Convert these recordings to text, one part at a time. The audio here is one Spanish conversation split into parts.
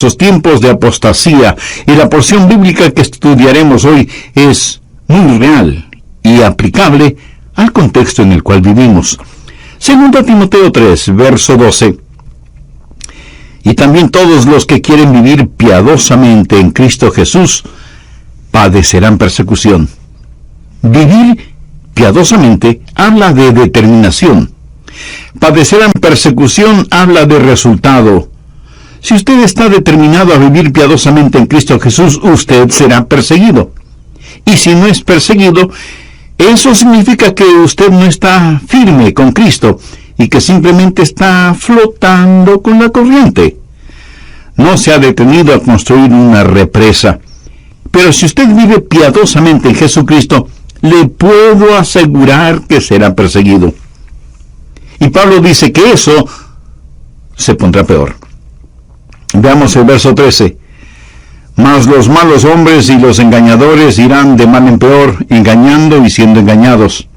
Esos tiempos de apostasía, y la porción bíblica que estudiaremos hoy es muy real y aplicable al contexto en el cual vivimos. Segundo Timoteo 3, verso 12. Y también todos los que quieren vivir piadosamente en Cristo Jesús padecerán persecución. Vivir piadosamente habla de determinación. Padecerán persecución habla de resultado. Si usted está determinado a vivir piadosamente en Cristo Jesús, usted será perseguido. Y si no es perseguido, eso significa que usted no está firme con Cristo y que simplemente está flotando con la corriente. No se ha detenido a construir una represa. Pero si usted vive piadosamente en Jesucristo, le puedo asegurar que será perseguido. Y Pablo dice que eso se pondrá peor. Veamos el verso 13. Mas los malos hombres y los engañadores irán de mal en peor, engañando y siendo engañados.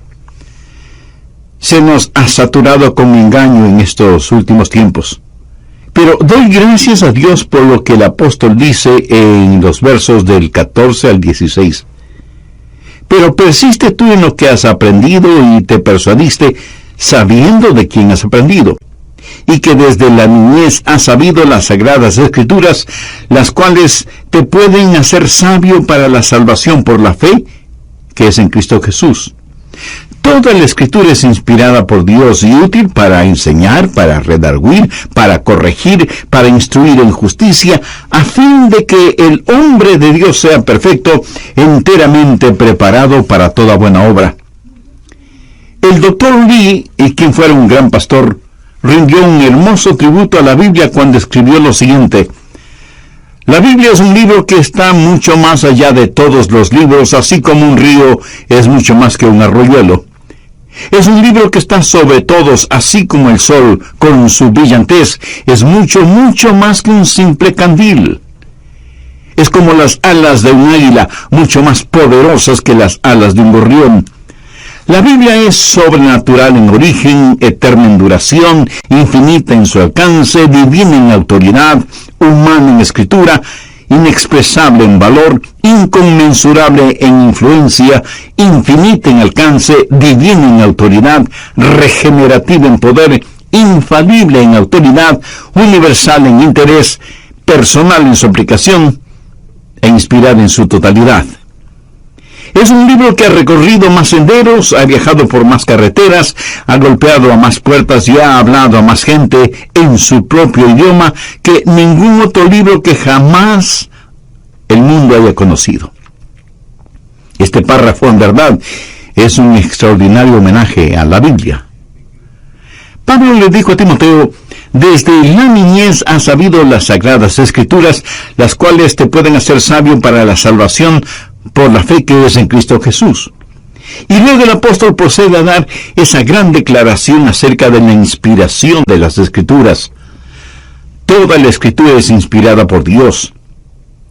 Se nos ha saturado con engaño en estos últimos tiempos. Pero doy gracias a Dios por lo que el apóstol dice en los versos del 14 al 16. Pero persiste tú en lo que has aprendido y te persuadiste sabiendo de quién has aprendido, y que desde la niñez has sabido las sagradas escrituras, las cuales te pueden hacer sabio para la salvación por la fe que es en Cristo Jesús. Toda la escritura es inspirada por Dios y útil para enseñar, para redarguir, para corregir, para instruir en justicia, a fin de que el hombre de Dios sea perfecto, enteramente preparado para toda buena obra. El Dr. Lee, quien fuera un gran pastor, rindió un hermoso tributo a la Biblia cuando escribió lo siguiente: la Biblia es un libro que está mucho más allá de todos los libros, así como un río es mucho más que un arroyuelo. Es un libro que está sobre todos, así como el sol, con su brillantez, es mucho, mucho más que un simple candil. Es como las alas de un águila, mucho más poderosas que las alas de un gorrión. La Biblia es sobrenatural en origen, eterna en duración, infinita en su alcance, divina en autoridad, humana en escritura, inexpresable en valor, inconmensurable en influencia, infinita en alcance, divina en autoridad, regenerativa en poder, infalible en autoridad, universal en interés, personal en su aplicación e inspirada en su totalidad. Es un libro que ha recorrido más senderos, ha viajado por más carreteras, ha golpeado a más puertas y ha hablado a más gente en su propio idioma que ningún otro libro que jamás el mundo haya conocido. Este párrafo, en verdad, es un extraordinario homenaje a la Biblia. Pablo le dijo a Timoteo: desde la niñez has sabido las sagradas escrituras, las cuales te pueden hacer sabio para la salvación por la fe que es en Cristo Jesús. Y luego el apóstol procede a dar esa gran declaración acerca de la inspiración de las escrituras. Toda la escritura es inspirada por Dios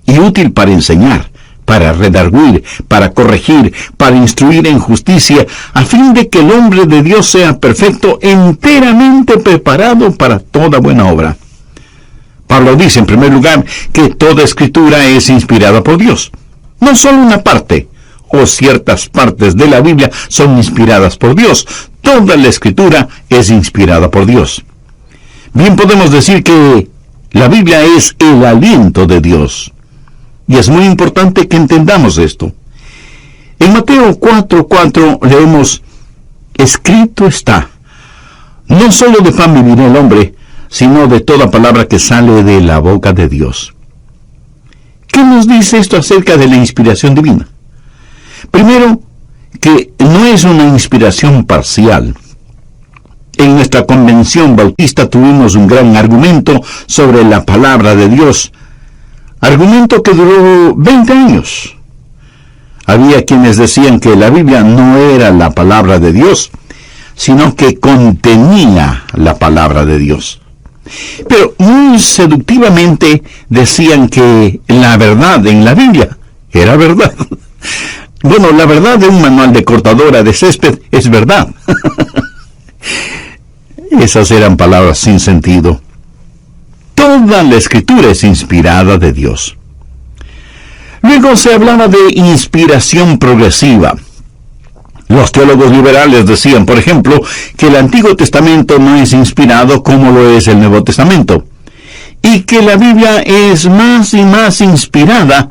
y útil para enseñar, para redarguir, para corregir, para instruir en justicia, a fin de que el hombre de Dios sea perfecto, enteramente preparado para toda buena obra. Pablo dice, en primer lugar, que toda escritura es inspirada por Dios. No solo una parte o ciertas partes de la Biblia son inspiradas por Dios. Toda la escritura es inspirada por Dios. Bien podemos decir que la Biblia es el aliento de Dios. Y es muy importante que entendamos esto. En Mateo 4:4 leemos: escrito está, no solo de pan vivirá el hombre, sino de toda palabra que sale de la boca de Dios. ¿Qué nos dice esto acerca de la inspiración divina? Primero, que no es una inspiración parcial. En nuestra convención bautista tuvimos un gran argumento sobre la palabra de Dios, argumento que duró 20 años. Había quienes decían que la Biblia no era la palabra de Dios, sino que contenía la palabra de Dios. Pero muy seductivamente decían que la verdad en la Biblia era verdad. Bueno, la verdad de un manual de cortadora de césped es verdad. Esas eran palabras sin sentido. Toda la Escritura es inspirada de Dios. Luego se hablaba de inspiración progresiva. Los teólogos liberales decían, por ejemplo, que el Antiguo Testamento no es inspirado como lo es el Nuevo Testamento, y que la Biblia es más y más inspirada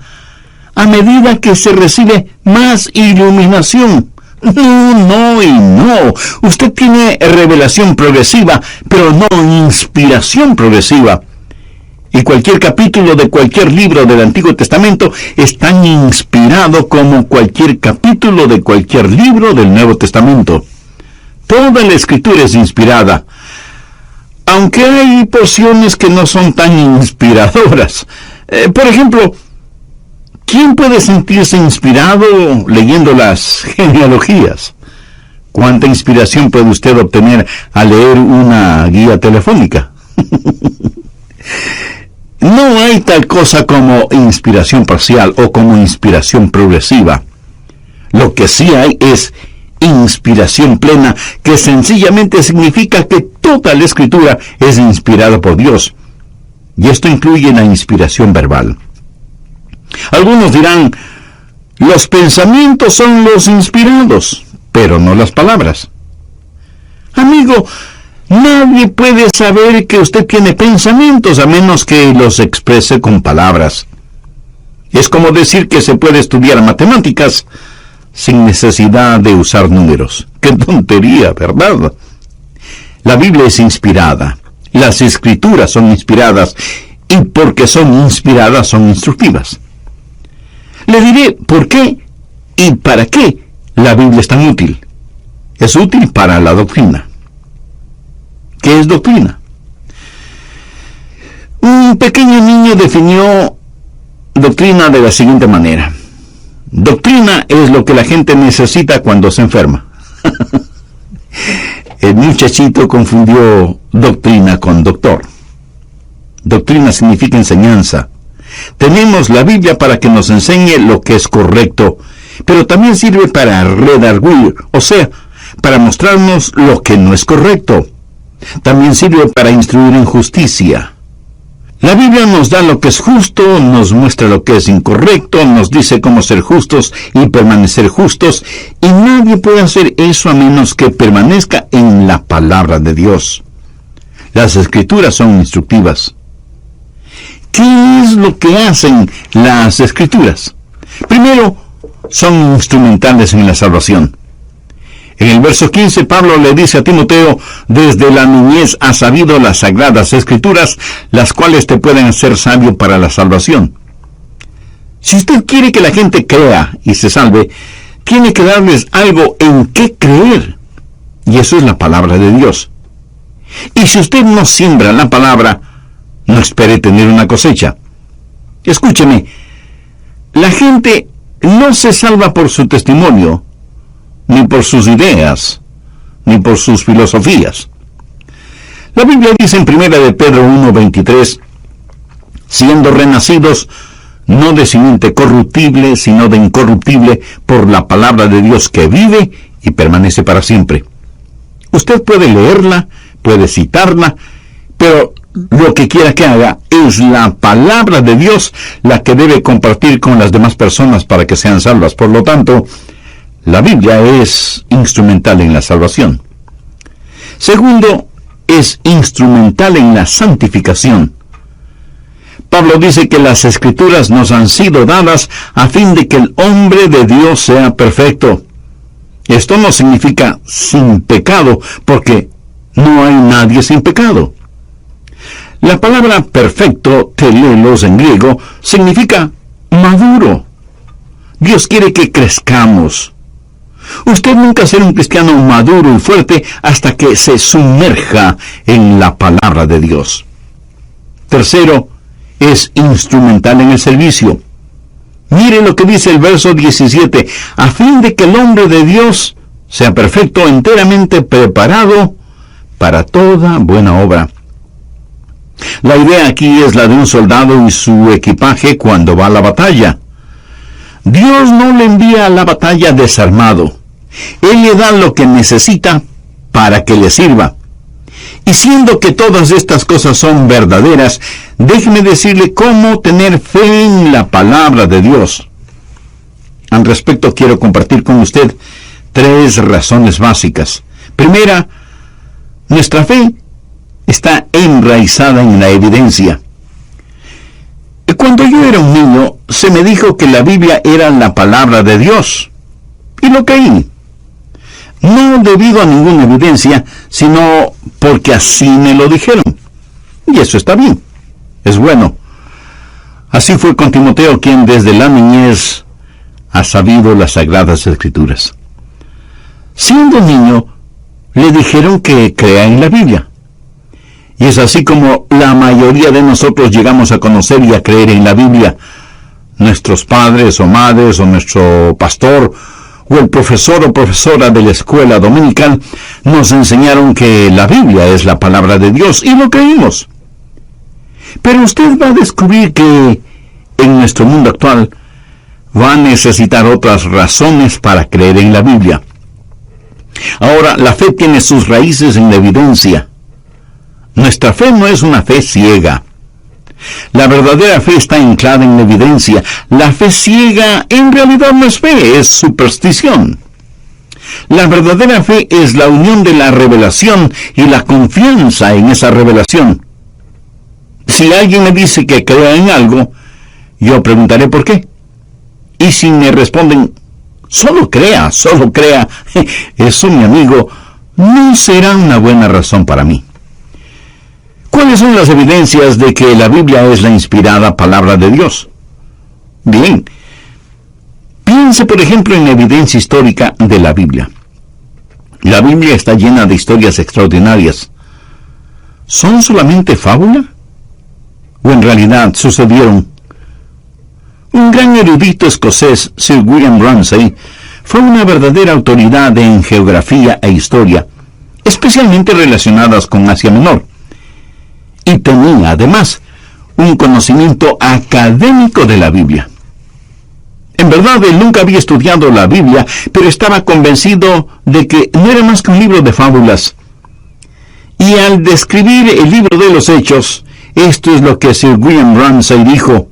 a medida que se recibe más iluminación. No y no. Usted tiene revelación progresiva, pero no inspiración progresiva. Y cualquier capítulo de cualquier libro del Antiguo Testamento es tan inspirado como cualquier capítulo de cualquier libro del Nuevo Testamento. Toda la Escritura es inspirada, aunque hay porciones que no son tan inspiradoras. Por ejemplo, ¿quién puede sentirse inspirado leyendo las genealogías? ¿Cuánta inspiración puede usted obtener al leer una guía telefónica? No hay tal cosa como inspiración parcial o como inspiración progresiva. Lo que sí hay es inspiración plena, que sencillamente significa que toda la Escritura es inspirada por Dios. Y esto incluye la inspiración verbal. Algunos dirán, los pensamientos son los inspirados, pero no las palabras. Amigo, nadie puede saber que usted tiene pensamientos a menos que los exprese con palabras. Es como decir que se puede estudiar matemáticas sin necesidad de usar números. ¡Qué tontería!, ¿verdad? La Biblia es inspirada. Las Escrituras son inspiradas. Y porque son inspiradas, son instructivas. Le diré por qué y para qué la Biblia es tan útil. Es útil para la doctrina. ¿Qué es doctrina? Un pequeño niño definió doctrina de la siguiente manera. Doctrina es lo que la gente necesita cuando se enferma. El muchachito confundió doctrina con doctor. Doctrina significa enseñanza. Tenemos la Biblia para que nos enseñe lo que es correcto, pero también sirve para redarguir, o sea, para mostrarnos lo que no es correcto. También sirve para instruir en justicia. La Biblia nos da lo que es justo, nos muestra lo que es incorrecto, nos dice cómo ser justos y permanecer justos, y nadie puede hacer eso a menos que permanezca en la palabra de Dios. Las Escrituras son instructivas. ¿Qué es lo que hacen las Escrituras? Primero, son instrumentales en la salvación. En el verso 15, Pablo le dice a Timoteo, desde la niñez has sabido las sagradas Escrituras, las cuales te pueden hacer sabio para la salvación. Si usted quiere que la gente crea y se salve, tiene que darles algo en qué creer. Y eso es la palabra de Dios. Y si usted no siembra la palabra, no espere tener una cosecha. Escúcheme, la gente no se salva por su testimonio, ni por sus ideas, ni por sus filosofías. La Biblia dice en 1 de Pedro 1:23, siendo renacidos, no de simiente corruptible, sino de incorruptible, por la palabra de Dios que vive y permanece para siempre. Usted puede leerla, puede citarla, pero lo que quiera que haga es la palabra de Dios la que debe compartir con las demás personas para que sean salvas. Por lo tanto, la Biblia es instrumental en la salvación. Segundo, es instrumental en la santificación. Pablo dice que las Escrituras nos han sido dadas a fin de que el hombre de Dios sea perfecto. Esto no significa sin pecado, porque no hay nadie sin pecado. La palabra perfecto, telelos en griego, significa maduro. Dios quiere que crezcamos. Usted nunca será un cristiano maduro y fuerte hasta que se sumerja en la palabra de Dios. Tercero, es instrumental en el servicio. Mire lo que dice el verso 17, a fin de que el hombre de Dios sea perfecto, enteramente preparado para toda buena obra. La idea aquí es la de un soldado y su equipaje cuando va a la batalla. Dios no le envía a la batalla desarmado. Él le da lo que necesita para que le sirva. Y siendo que todas estas cosas son verdaderas, déjeme decirle cómo tener fe en la palabra de Dios. Al respecto, quiero compartir con usted 3 razones básicas. Primera, nuestra fe está enraizada en la evidencia. Cuando yo era un niño, se me dijo que la Biblia era la palabra de Dios, y lo creí. No debido a ninguna evidencia, sino porque así me lo dijeron. Y eso está bien, es bueno. Así fue con Timoteo, quien desde la niñez ha sabido las Sagradas Escrituras. Siendo niño, le dijeron que crea en la Biblia. Y es así como la mayoría de nosotros llegamos a conocer y a creer en la Biblia. Nuestros padres o madres o nuestro pastor o el profesor o profesora de la escuela dominical nos enseñaron que la Biblia es la palabra de Dios y lo creímos. Pero usted va a descubrir que en nuestro mundo actual va a necesitar otras razones para creer en la Biblia. Ahora, la fe tiene sus raíces en la evidencia. Nuestra fe no es una fe ciega. La verdadera fe está anclada en la evidencia. La fe ciega en realidad no es fe, es superstición. La verdadera fe es la unión de la revelación y la confianza en esa revelación. Si alguien me dice que crea en algo, yo preguntaré por qué. Y si me responden, solo crea, eso, mi amigo, no será una buena razón para mí. ¿Cuáles son las evidencias de que la Biblia es la inspirada palabra de Dios? Bien, piense por ejemplo en la evidencia histórica de la Biblia. La Biblia está llena de historias extraordinarias. ¿Son solamente fábula? ¿O en realidad sucedieron? Un gran erudito escocés, Sir William Ramsay, fue una verdadera autoridad en geografía e historia, especialmente relacionadas con Asia Menor. Y tenía, además, un conocimiento académico de la Biblia. En verdad, él nunca había estudiado la Biblia, pero estaba convencido de que no era más que un libro de fábulas. Y al describir el libro de los Hechos, esto es lo que Sir William Ramsay dijo: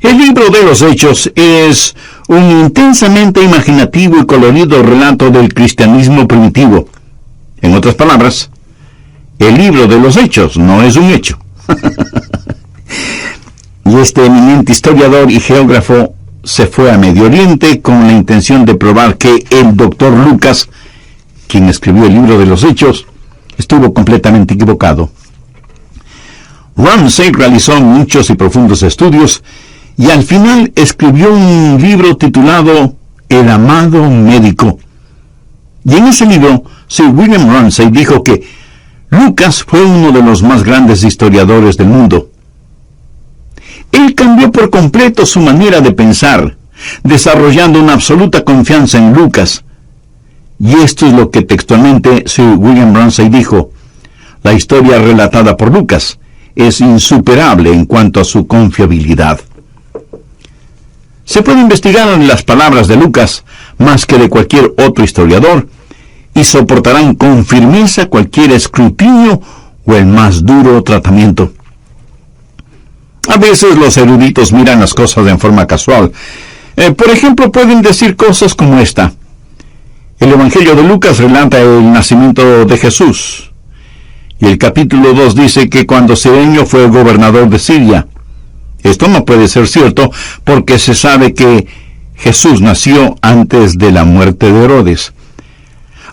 el libro de los Hechos es un intensamente imaginativo y colorido relato del cristianismo primitivo. En otras palabras, el libro de los Hechos no es un hecho. Y este eminente historiador y geógrafo se fue a Medio Oriente con la intención de probar que el doctor Lucas, quien escribió el libro de los Hechos, estuvo completamente equivocado. Ramsay realizó muchos y profundos estudios y al final escribió un libro titulado El amado médico. Y en ese libro, Sir William Ramsay dijo que Lucas fue uno de los más grandes historiadores del mundo. Él cambió por completo su manera de pensar, desarrollando una absoluta confianza en Lucas. Y esto es lo que textualmente Sir William Ramsay dijo: la historia relatada por Lucas es insuperable en cuanto a su confiabilidad. Se puede investigar en las palabras de Lucas más que de cualquier otro historiador, y soportarán con firmeza cualquier escrutinio o el más duro tratamiento. A veces los eruditos miran las cosas en forma casual. Por ejemplo, pueden decir cosas como esta: el Evangelio de Lucas relata el nacimiento de Jesús, y el capítulo 2 dice que cuando Cirenio fue gobernador de Siria. Esto no puede ser cierto, porque se sabe que Jesús nació antes de la muerte de Herodes.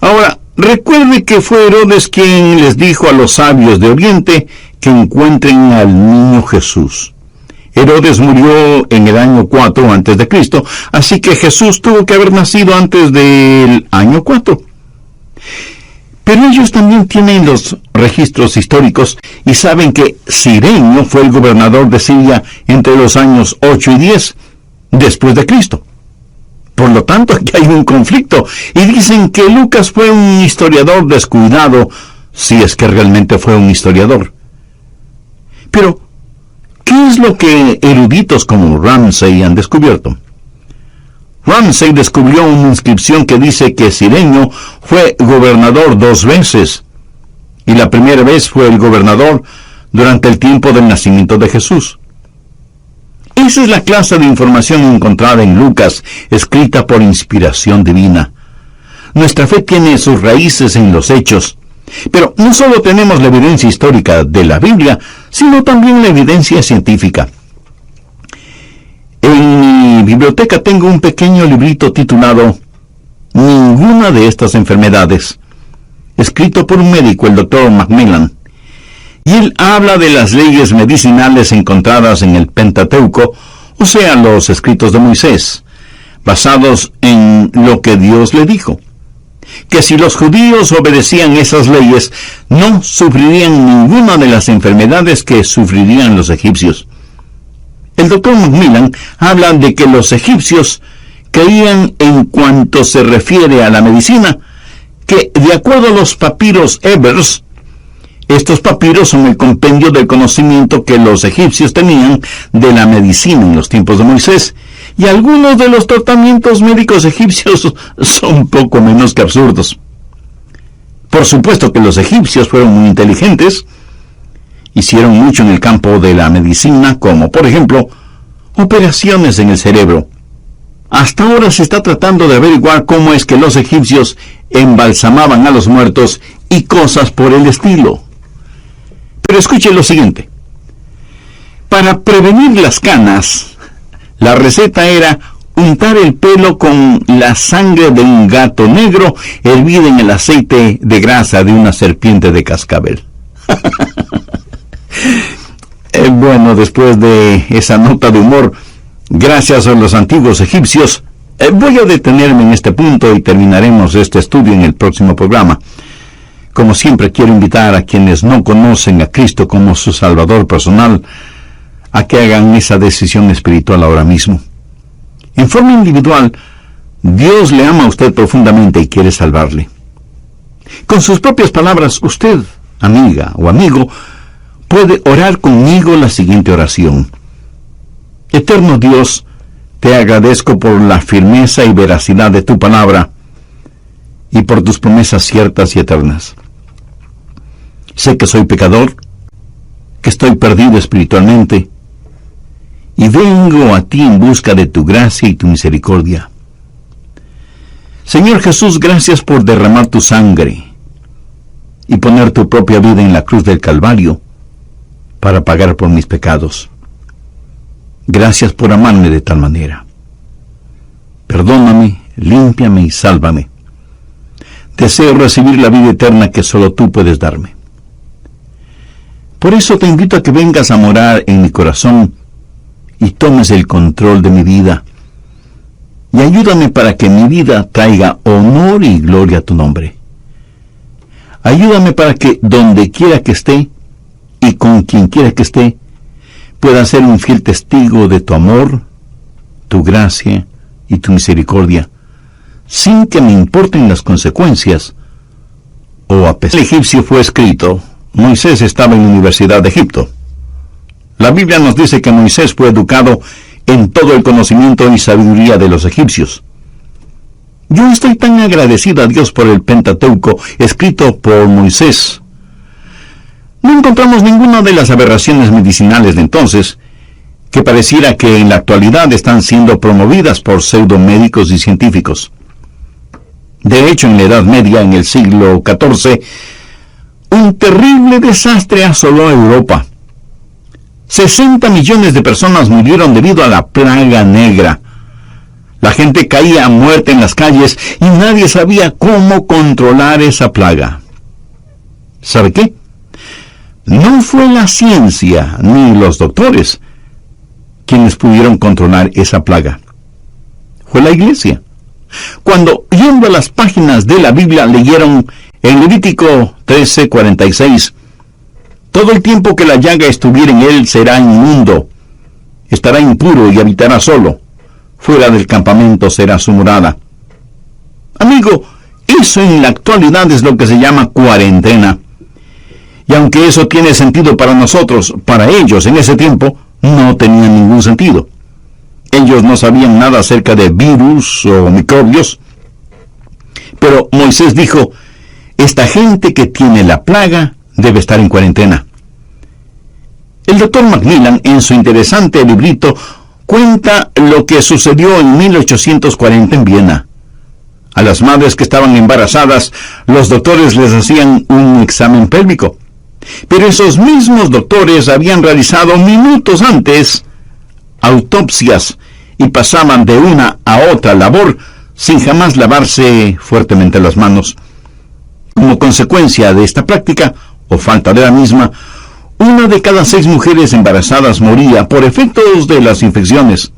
Ahora, recuerde que fue Herodes quien les dijo a los sabios de Oriente que encuentren al niño Jesús. Herodes murió en el año 4 antes de Cristo, así que Jesús tuvo que haber nacido antes del año 4. Pero ellos también tienen los registros históricos y saben que Cirenio fue el gobernador de Siria entre los años 8 y 10 después de Cristo. Por lo tanto, aquí hay un conflicto, y dicen que Lucas fue un historiador descuidado, si es que realmente fue un historiador. Pero, ¿qué es lo que eruditos como Ramsay han descubierto? Ramsay descubrió una inscripción que dice que Cirenio fue gobernador 2 veces, y la primera vez fue el gobernador durante el tiempo del nacimiento de Jesús. Esa es la clase de información encontrada en Lucas, escrita por inspiración divina. Nuestra fe tiene sus raíces en los hechos, pero no solo tenemos la evidencia histórica de la Biblia, sino también la evidencia científica. En mi biblioteca tengo un pequeño librito titulado Ninguna de estas enfermedades, escrito por un médico, el Dr. Macmillan. Y él habla de las leyes medicinales encontradas en el Pentateuco, o sea, los escritos de Moisés, basados en lo que Dios le dijo. Que si los judíos obedecían esas leyes, no sufrirían ninguna de las enfermedades que sufrirían los egipcios. El Dr. Macmillan habla de que los egipcios creían, en cuanto se refiere a la medicina, que de acuerdo a los papiros Ebers, estos papiros son el compendio del conocimiento que los egipcios tenían de la medicina en los tiempos de Moisés, y algunos de los tratamientos médicos egipcios son poco menos que absurdos. Por supuesto que los egipcios fueron muy inteligentes, hicieron mucho en el campo de la medicina, como por ejemplo, operaciones en el cerebro. Hasta ahora se está tratando de averiguar cómo es que los egipcios embalsamaban a los muertos y cosas por el estilo. Pero escuche lo siguiente. Para prevenir las canas, la receta era untar el pelo con la sangre de un gato negro hervida en el aceite de grasa de una serpiente de cascabel. Bueno, después de esa nota de humor, gracias a los antiguos egipcios, voy a detenerme en este punto y terminaremos este estudio en el próximo programa. Como siempre, quiero invitar a quienes no conocen a Cristo como su Salvador personal a que hagan esa decisión espiritual ahora mismo. En forma individual, Dios le ama a usted profundamente y quiere salvarle. Con sus propias palabras, usted, amiga o amigo, puede orar conmigo la siguiente oración. Eterno Dios, te agradezco por la firmeza y veracidad de tu palabra y por tus promesas ciertas y eternas. Sé que soy pecador, que estoy perdido espiritualmente, y vengo a ti en busca de tu gracia y tu misericordia. Señor Jesús, gracias por derramar tu sangre y poner tu propia vida en la cruz del Calvario para pagar por mis pecados. Gracias por amarme de tal manera. Perdóname, límpiame y sálvame. Deseo recibir la vida eterna que solo tú puedes darme. Por eso te invito a que vengas a morar en mi corazón y tomes el control de mi vida. Y ayúdame para que mi vida traiga honor y gloria a tu nombre. Ayúdame para que donde quiera que esté y con quien quiera que esté, pueda ser un fiel testigo de tu amor, tu gracia y tu misericordia, sin que me importen las consecuencias o a pesar. El egipcio fue escrito, Moisés estaba en la Universidad de Egipto. La Biblia nos dice que Moisés fue educado en todo el conocimiento y sabiduría de los egipcios. Yo estoy tan agradecido a Dios por el Pentateuco escrito por Moisés. No encontramos ninguna de las aberraciones medicinales de entonces que pareciera que en la actualidad están siendo promovidas por pseudomédicos y científicos. De hecho, en la Edad Media, en el siglo XIV, un terrible desastre asoló a Europa. 60 millones de personas murieron debido a la plaga negra. La gente caía a muerte en las calles y nadie sabía cómo controlar esa plaga. ¿Sabe qué? No fue la ciencia ni los doctores quienes pudieron controlar esa plaga. Fue la iglesia. Cuando, yendo a las páginas de la Biblia, leyeron en Levítico 13:46, todo el tiempo que la llaga estuviera en él será inmundo, estará impuro y habitará solo. Fuera del campamento será su morada. Amigo, eso en la actualidad es lo que se llama cuarentena. Y aunque eso tiene sentido para nosotros, para ellos en ese tiempo no tenía ningún sentido. Ellos no sabían nada acerca de virus o microbios. Pero Moisés dijo, Esta gente que tiene la plaga debe estar en cuarentena. El Dr. Macmillan, en su interesante librito, cuenta lo que sucedió en 1840 en Viena. A las madres que estaban embarazadas, los doctores les hacían un examen pélvico. Pero esos mismos doctores habían realizado minutos antes autopsias y pasaban de una a otra labor sin jamás lavarse fuertemente las manos. Como consecuencia de esta práctica, o falta de la misma, 1 de cada 6 mujeres embarazadas moría por efectos de las infecciones.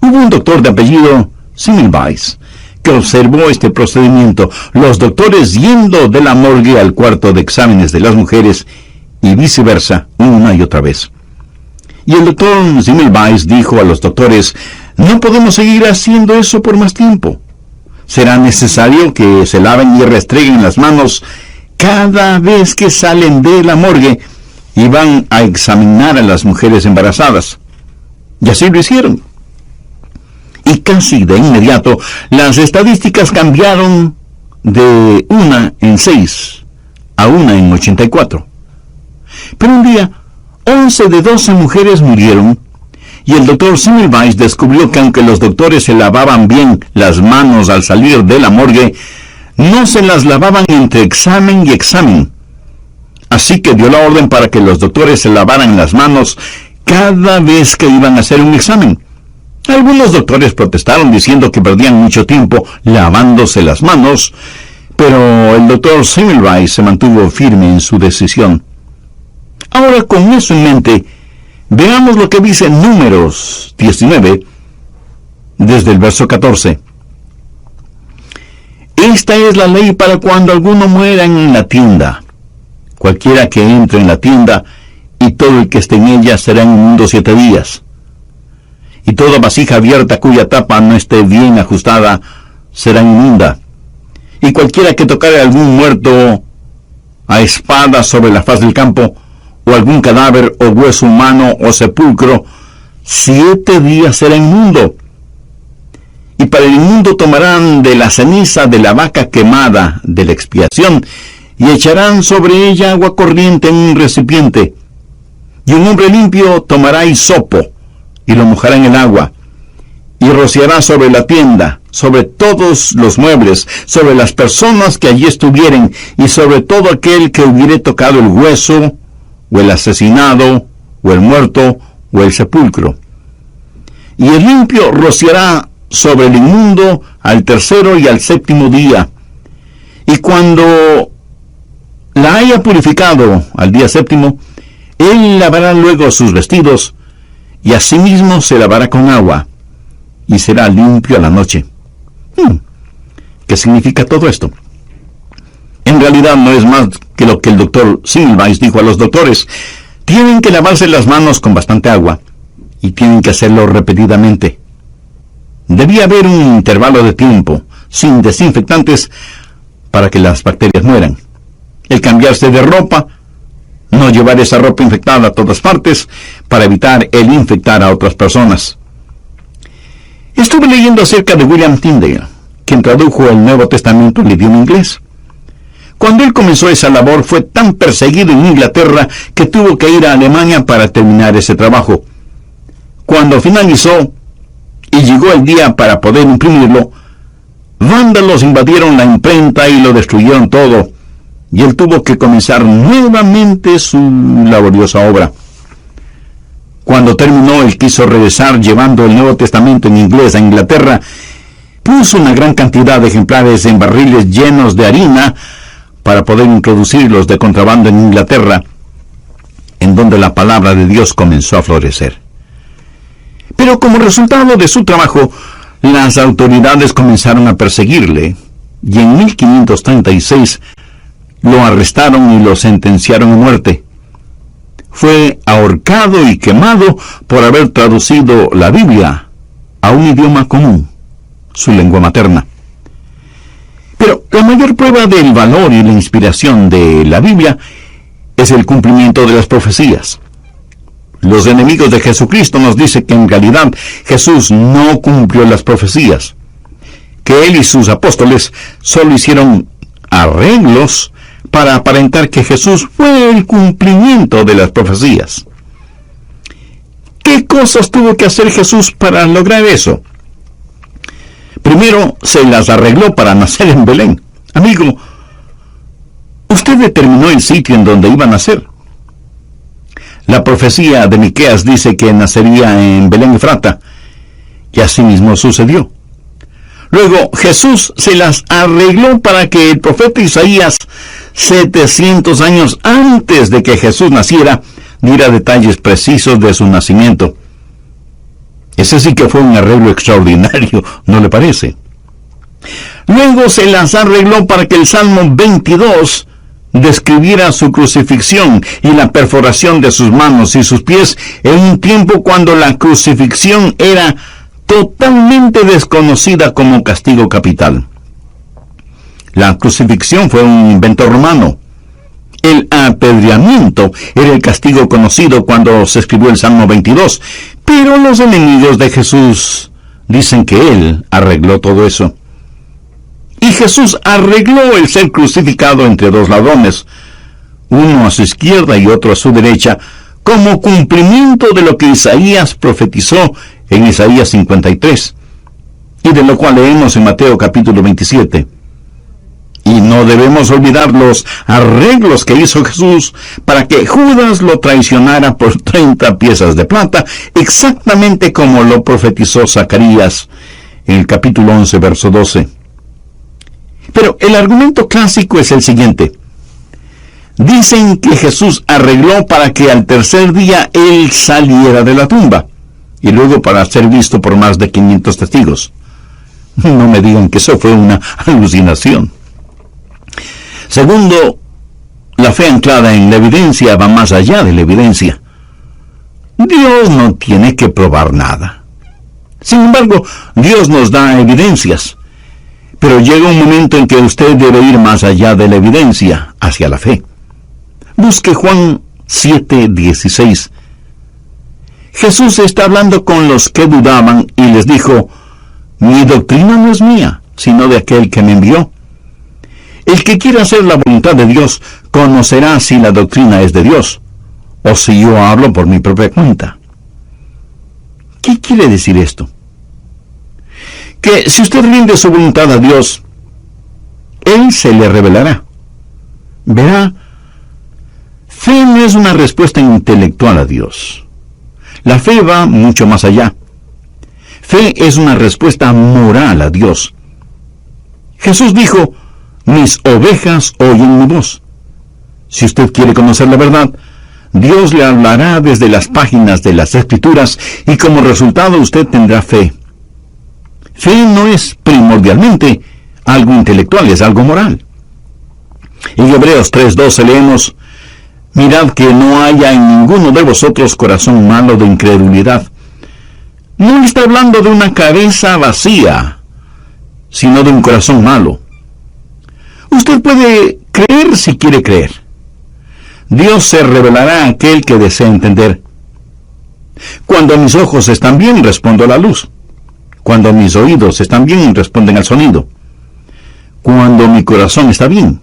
Hubo un doctor de apellido Semmelweis que observó este procedimiento, los doctores yendo de la morgue al cuarto de exámenes de las mujeres y viceversa, una y otra vez. Y el doctor Semmelweis dijo a los doctores: no podemos seguir haciendo eso por más tiempo. Será necesario que se laven y restreguen las manos cada vez que salen de la morgue y van a examinar a las mujeres embarazadas. Y así lo hicieron. Y casi de inmediato las estadísticas cambiaron de 1 en 6 a 1 en 84. Pero un día, 11 de 12 mujeres murieron, y el doctor Semmelweis descubrió que aunque los doctores se lavaban bien las manos al salir de la morgue, no se las lavaban entre examen y examen. Así que dio la orden para que los doctores se lavaran las manos cada vez que iban a hacer un examen. Algunos doctores protestaron diciendo que perdían mucho tiempo lavándose las manos, pero el doctor Semmelweis se mantuvo firme en su decisión. Ahora, con eso en mente, veamos lo que dice Números 19, desde el verso 14. Esta es la ley para cuando alguno muera en la tienda. Cualquiera que entre en la tienda, y todo el que esté en ella será inmundo 7 días. Y toda vasija abierta cuya tapa no esté bien ajustada será inmunda. Y cualquiera que tocare a algún muerto a espada sobre la faz del campo, o algún cadáver, o hueso humano, o sepulcro, 7 días será inmundo. Y para el inmundo tomarán de la ceniza de la vaca quemada de la expiación, y echarán sobre ella agua corriente en un recipiente. Y un hombre limpio tomará hisopo, y lo mojará en el agua, y rociará sobre la tienda, sobre todos los muebles, sobre las personas que allí estuvieren, y sobre todo aquel que hubiere tocado el hueso, o el asesinado, o el muerto, o el sepulcro. Y el limpio rociará sobre el inmundo al 3º y al 7º día. Y cuando la haya purificado al día 7º, él lavará luego sus vestidos, y asimismo se lavará con agua, y será limpio a la noche. ¿Qué significa todo esto? En realidad no es más que lo que el doctor Semmelweis dijo a los doctores. Tienen que lavarse las manos con bastante agua, y tienen que hacerlo repetidamente. Debía haber un intervalo de tiempo, sin desinfectantes, para que las bacterias mueran. El cambiarse de ropa, no llevar esa ropa infectada a todas partes, para evitar el infectar a otras personas. Estuve leyendo acerca de William Tyndale, quien tradujo el Nuevo Testamento al idioma inglés. Cuando él comenzó esa labor, fue tan perseguido en Inglaterra que tuvo que ir a Alemania para terminar ese trabajo. Cuando finalizó y llegó el día para poder imprimirlo, vándalos invadieron la imprenta y lo destruyeron todo, y él tuvo que comenzar nuevamente su laboriosa obra. Cuando terminó, él quiso regresar llevando el Nuevo Testamento en inglés a Inglaterra. Puso una gran cantidad de ejemplares en barriles llenos de harina para poder introducirlos de contrabando en Inglaterra, en donde la palabra de Dios comenzó a florecer. Pero como resultado de su trabajo, las autoridades comenzaron a perseguirle, y en 1536 lo arrestaron y lo sentenciaron a muerte. Fue ahorcado y quemado por haber traducido la Biblia a un idioma común, su lengua materna. Pero la mayor prueba del valor y la inspiración de la Biblia es el cumplimiento de las profecías. Los enemigos de Jesucristo nos dicen que en realidad Jesús no cumplió las profecías, que él y sus apóstoles solo hicieron arreglos para aparentar que Jesús fue el cumplimiento de las profecías. ¿Qué cosas tuvo que hacer Jesús para lograr eso? Primero, se las arregló para nacer en Belén. Amigo, usted determinó el sitio en donde iba a nacer. La profecía de Miqueas dice que nacería en Belén Efrata, y así mismo sucedió. Luego, Jesús se las arregló para que el profeta Isaías, 700 años antes de que Jesús naciera, diera detalles precisos de su nacimiento. Ese sí que fue un arreglo extraordinario, ¿no le parece? Luego se las arregló para que el Salmo 22 describiera su crucifixión y la perforación de sus manos y sus pies en un tiempo cuando la crucifixión era totalmente desconocida como castigo capital. La crucifixión fue un invento romano. El apedreamiento era el castigo conocido cuando se escribió el Salmo 22, pero los enemigos de Jesús dicen que Él arregló todo eso. Y Jesús arregló el ser crucificado entre dos ladrones, uno a su izquierda y otro a su derecha, como cumplimiento de lo que Isaías profetizó en Isaías 53, y de lo cual leemos en Mateo capítulo 27. Y no debemos olvidar los arreglos que hizo Jesús para que Judas lo traicionara por 30 piezas de plata, exactamente como lo profetizó Zacarías en el capítulo 11, verso 12. Pero el argumento clásico es el siguiente. Dicen que Jesús arregló para que al tercer día Él saliera de la tumba, y luego para ser visto por más de 500 testigos. No me digan que eso fue una alucinación. Segundo, la fe anclada en la evidencia va más allá de la evidencia. Dios no tiene que probar nada. Sin embargo, Dios nos da evidencias. Pero llega un momento en que usted debe ir más allá de la evidencia, hacia la fe. Busque Juan 7:16. Jesús está hablando con los que dudaban y les dijo: mi doctrina no es mía, sino de aquel que me envió. El que quiera hacer la voluntad de Dios conocerá si la doctrina es de Dios, o si yo hablo por mi propia cuenta. ¿Qué quiere decir esto? Que si usted rinde su voluntad a Dios, Él se le revelará. Verá, fe no es una respuesta intelectual a Dios. La fe va mucho más allá. Fe es una respuesta moral a Dios. Jesús dijo: mis ovejas oyen mi voz. Si usted quiere conocer la verdad, Dios le hablará desde las páginas de las Escrituras y como resultado usted tendrá fe. Fe no es primordialmente algo intelectual, es algo moral. En Hebreos 3:12 leemos: mirad que no haya en ninguno de vosotros corazón malo de incredulidad. No está hablando de una cabeza vacía, sino de un corazón malo. Usted puede creer si quiere creer. Dios se revelará a aquel que desea entender. Cuando mis ojos están bien, respondo a la luz. Cuando mis oídos están bien, responden al sonido. Cuando mi corazón está bien,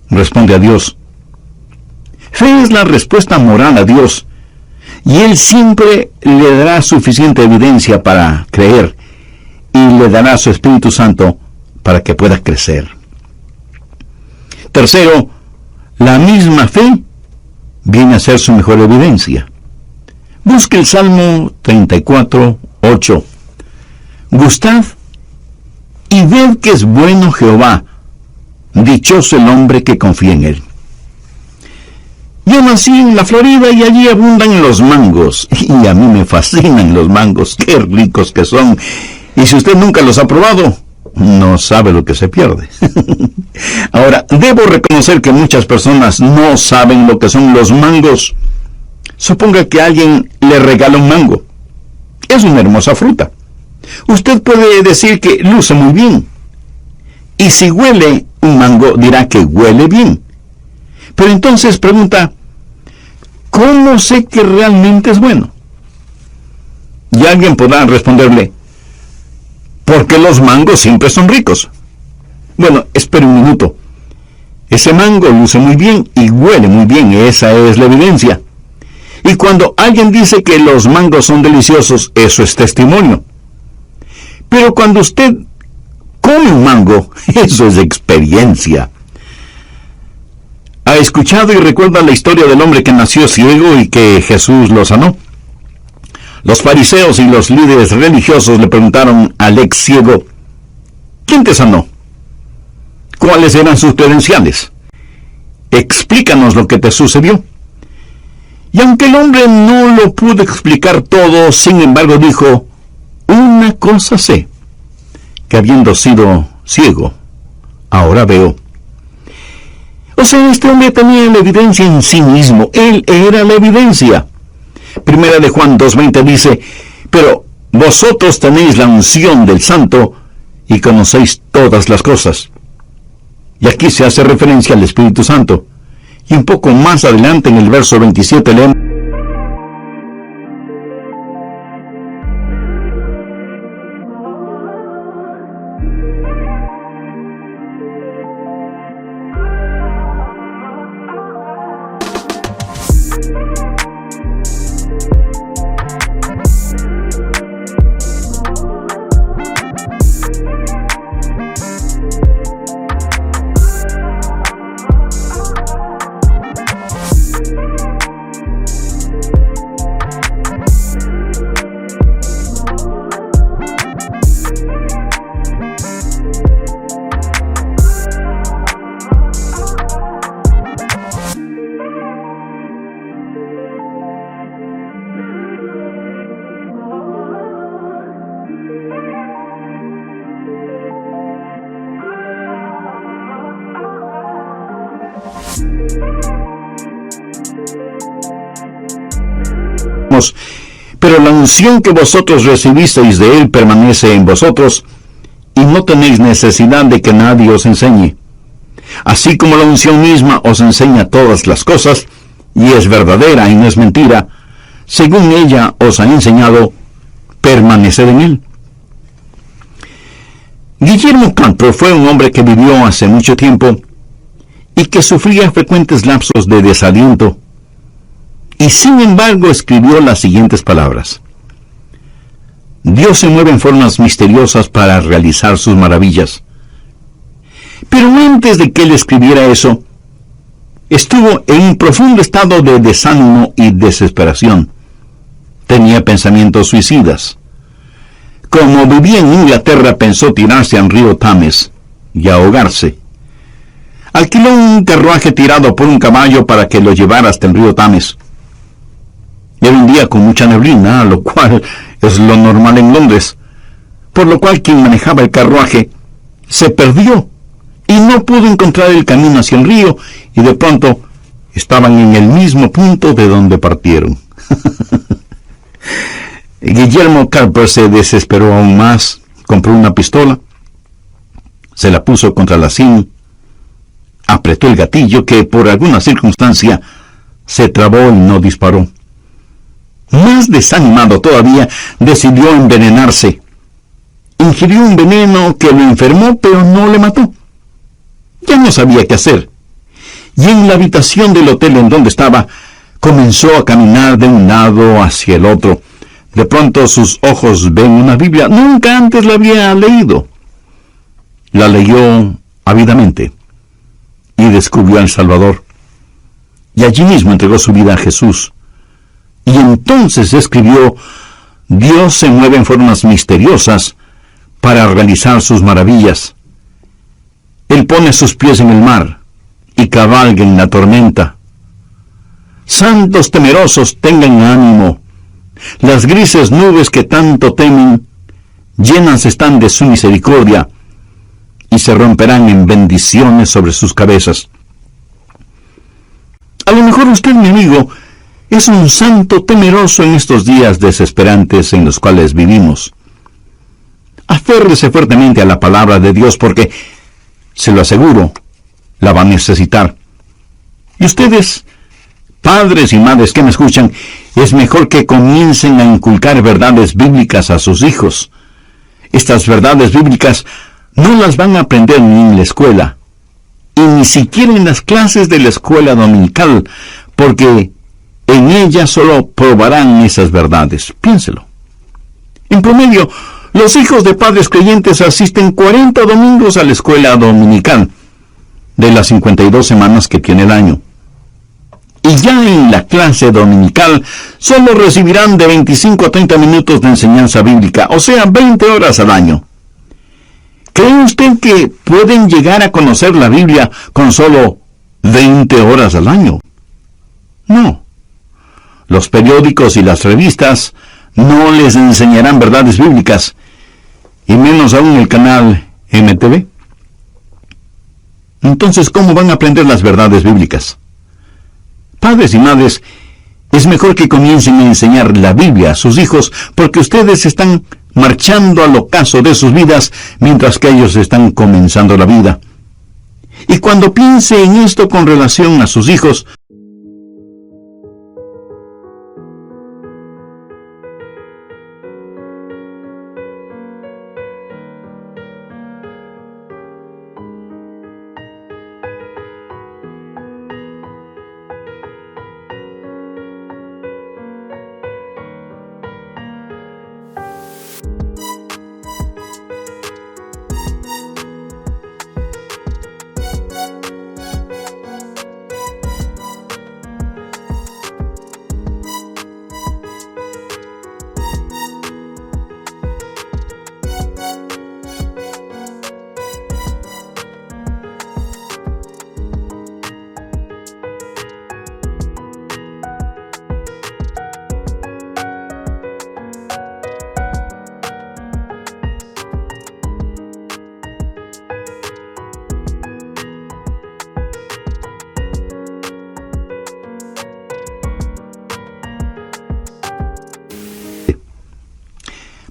responde a Dios. Fe es la respuesta moral a Dios, y Él siempre le dará suficiente evidencia para creer, y le dará su Espíritu Santo para que pueda crecer. Tercero, la misma fe viene a ser su mejor evidencia. Busque el Salmo 34:8. Gustad y ved que es bueno Jehová, dichoso el hombre que confía en Él. Yo nací en la Florida y allí abundan los mangos, y a mí me fascinan los mangos, qué ricos que son, y si usted nunca los ha probado, no sabe lo que se pierde. Ahora, debo reconocer que muchas personas no saben lo que son los mangos. Suponga que alguien le regala un mango. Es una hermosa fruta. Usted puede decir que luce muy bien. Y si huele un mango, dirá que huele bien. Pero entonces pregunta: ¿cómo sé que realmente es bueno? Y alguien podrá responderle: porque los mangos siempre son ricos. Bueno, espere un minuto. Ese mango luce muy bien y huele muy bien, esa es la evidencia. Y cuando alguien dice que los mangos son deliciosos, eso es testimonio. Pero cuando usted come un mango, eso es experiencia. ¿Ha escuchado y recuerda la historia del hombre que nació ciego y que Jesús lo sanó? Los fariseos y los líderes religiosos le preguntaron al ex ciego, ¿quién te sanó? ¿Cuáles eran sus credenciales? Explícanos lo que te sucedió. Y aunque el hombre no lo pudo explicar todo, sin embargo dijo, una cosa sé, que habiendo sido ciego, ahora veo. O sea, este hombre tenía la evidencia en sí mismo, él era la evidencia. Primera de Juan 2:20 dice, pero vosotros tenéis la unción del Santo y conocéis todas las cosas. Y aquí se hace referencia al Espíritu Santo. Y un poco más adelante en el verso 27 leemos, pero la unción que vosotros recibisteis de él permanece en vosotros, y no tenéis necesidad de que nadie os enseñe. Así como la unción misma os enseña todas las cosas, y es verdadera y no es mentira, según ella os ha enseñado, permaneced en él. Guillermo Campbell fue un hombre que vivió hace mucho tiempo y que sufría frecuentes lapsos de desaliento, y sin embargo escribió las siguientes palabras. Dios se mueve en formas misteriosas para realizar sus maravillas. Pero antes de que él escribiera eso, estuvo en un profundo estado de desánimo y desesperación. Tenía pensamientos suicidas. Como vivía en Inglaterra, pensó tirarse al río Thames y ahogarse. Alquiló un carruaje tirado por un caballo para que lo llevara hasta el río Thames. Era un día con mucha neblina, lo cual es lo normal en Londres, por lo cual quien manejaba el carruaje se perdió y no pudo encontrar el camino hacia el río, y de pronto estaban en el mismo punto de donde partieron. Guillermo Campbell se desesperó aún más, compró una pistola, se la puso contra la sien, apretó el gatillo que por alguna circunstancia se trabó y no disparó. Más desanimado todavía, decidió envenenarse. Ingirió un veneno que lo enfermó, pero no le mató. Ya no sabía qué hacer. Y en la habitación del hotel en donde estaba, comenzó a caminar de un lado hacia el otro. De pronto sus ojos ven una Biblia. Nunca antes la había leído. La leyó ávidamente y descubrió al Salvador. Y allí mismo entregó su vida a Jesús. Y entonces escribió, Dios se mueve en formas misteriosas para realizar sus maravillas. Él pone sus pies en el mar y cabalga en la tormenta. Santos temerosos, tengan ánimo. Las grises nubes que tanto temen, llenas están de su misericordia, y se romperán en bendiciones sobre sus cabezas. A lo mejor usted, mi amigo, es un santo temeroso en estos días desesperantes en los cuales vivimos. Aférrese fuertemente a la palabra de Dios porque, se lo aseguro, la va a necesitar. Y ustedes, padres y madres que me escuchan, es mejor que comiencen a inculcar verdades bíblicas a sus hijos. Estas verdades bíblicas no las van a aprender ni en la escuela, y ni siquiera en las clases de la escuela dominical, porque en ella solo probarán esas verdades. Piénselo. En promedio, los hijos de padres creyentes asisten 40 domingos a la escuela dominical, de las 52 semanas que tiene el año. Y ya en la clase dominical solo recibirán de 25 a 30 minutos de enseñanza bíblica, o sea, 20 horas al año. ¿Cree usted que pueden llegar a conocer la Biblia con solo 20 horas al año? No. Los periódicos y las revistas no les enseñarán verdades bíblicas, y menos aún el canal MTV. Entonces, ¿cómo van a aprender las verdades bíblicas? Padres y madres, es mejor que comiencen a enseñar la Biblia a sus hijos, porque ustedes están marchando al ocaso de sus vidas, mientras que ellos están comenzando la vida. Y cuando piense en esto con relación a sus hijos,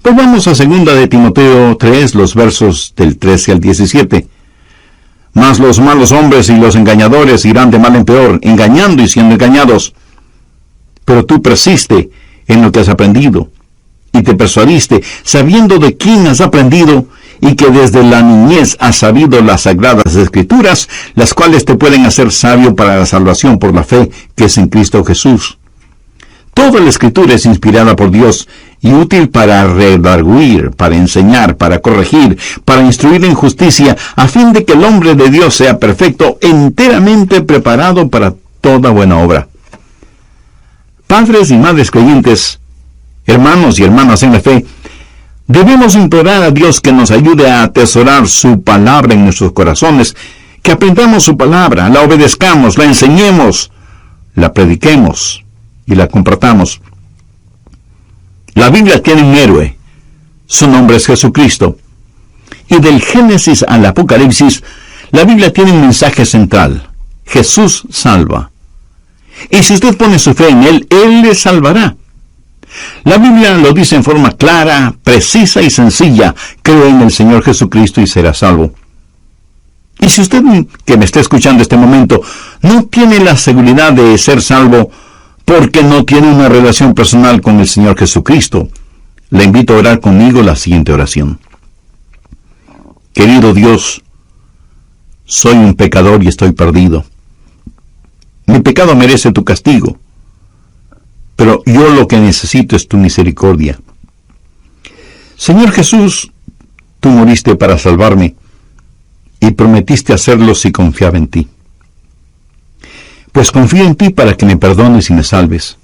pues vamos a 2 de Timoteo 3, los versos del 13 al 17. Mas los malos hombres y los engañadores irán de mal en peor, engañando y siendo engañados. Pero tú persiste en lo que has aprendido, y te persuadiste, sabiendo de quién has aprendido, y que desde la niñez has sabido las sagradas escrituras, las cuales te pueden hacer sabio para la salvación por la fe que es en Cristo Jesús. Toda la Escritura es inspirada por Dios y útil para redarguir, para enseñar, para corregir, para instruir en justicia, a fin de que el hombre de Dios sea perfecto, enteramente preparado para toda buena obra. Padres y madres creyentes, hermanos y hermanas en la fe, debemos implorar a Dios que nos ayude a atesorar su palabra en nuestros corazones, que aprendamos su palabra, la obedezcamos, la enseñemos, la prediquemos y la compartamos. La Biblia tiene un héroe, su nombre es Jesucristo, y del Génesis al Apocalipsis, la Biblia tiene un mensaje central: Jesús salva. Y si usted pone su fe en Él, Él le salvará. La Biblia lo dice en forma clara, precisa y sencilla: cree en el Señor Jesucristo y será salvo. Y si usted, que me está escuchando en este momento, no tiene la seguridad de ser salvo porque no tiene una relación personal con el Señor Jesucristo, le invito a orar conmigo la siguiente oración. Querido Dios, soy un pecador y estoy perdido. Mi pecado merece tu castigo, pero yo lo que necesito es tu misericordia. Señor Jesús, tú moriste para salvarme y prometiste hacerlo si confiaba en ti. Pues confío en ti para que me perdones y me salves.